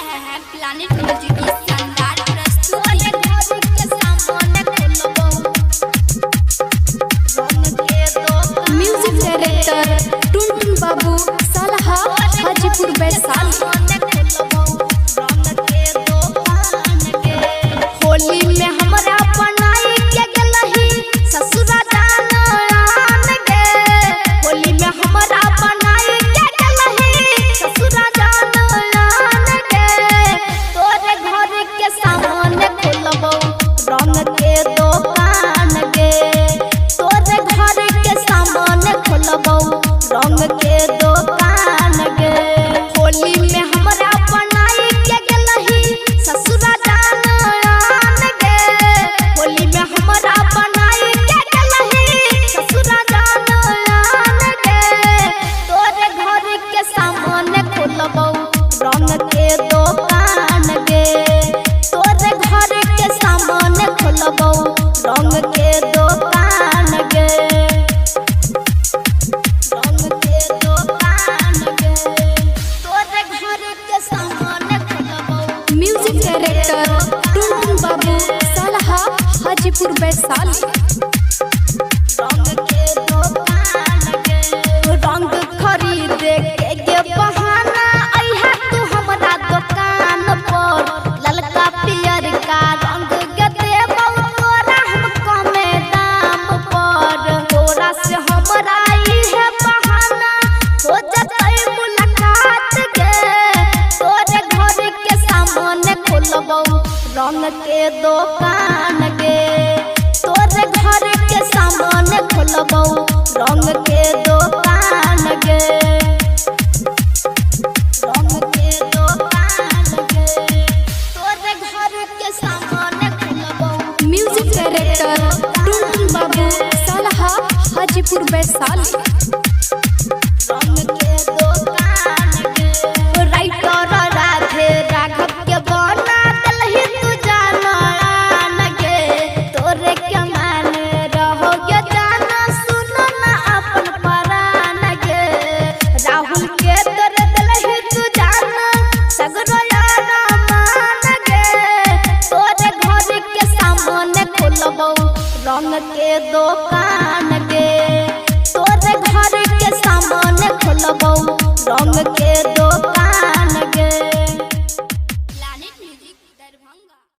रहे हैं planet music की शानदार प्रस्तुति। म्यूजिक डायरेक्टर टुनटुन बाबू सलहा हाजीपुर वैशाली। होली में हमरा बनाई के गलही ससुरा जान आन गे। होली में हमरा बनाई के गलही ससुरा जान आन गे। तोरे घर के सामने खोलबो रंग के दुकान गे। तोरे घर के सामने खोलबो रंग के दुकान गे। होली में हमरा बनाई के गलही ससुरा जान आन गे। होली में हमरा बनाई के गलही ससुरा जान आन गे। तोरे घर के सामने खोलबो रंग के दुकान गे। तोरे घर के सामने खोलबो रंग के दुकान गे। रंग के दुकान गे। तोरे घर के सामने खोलबो। म्यूजिक डायरेक्टर टुनटुन बाबू सलहा हाजीपुर वैशाली। रंग के दुकान गे। रंग खरीदे के बहाना अइहा तू हमरा दुकान पर। ललका पियर का रंग के देबौ तोरा हम कमे दाम पर। तोरा से हमरा इहे बहाना हो जतै मुलाकात गे। तोरे घर के सामने खोलबौ रंग के दुकान गे। तोरे घर के सामने खोलबौ रंग के दुकान गे। रंग के दुकान गे। तोरे घर के सामने खोलबौ। म्यूजिक डायरेक्टर टुनटुन बाबू सलहा हाजीपुर वैशाली। रंग के दुकान गे। राइटर राधे राघव के बना दलही तू जान आन गे। तोरे के माने रहोगे जान सुनो ना अपन परान गे। राहुल के तोरे दलही तू जान सगरो यार मान गे। तोरे घर के सामने खोलबौ रंग के दुकान गे। तोरे घर के सामने खोलबौ रंग के दुकान गे।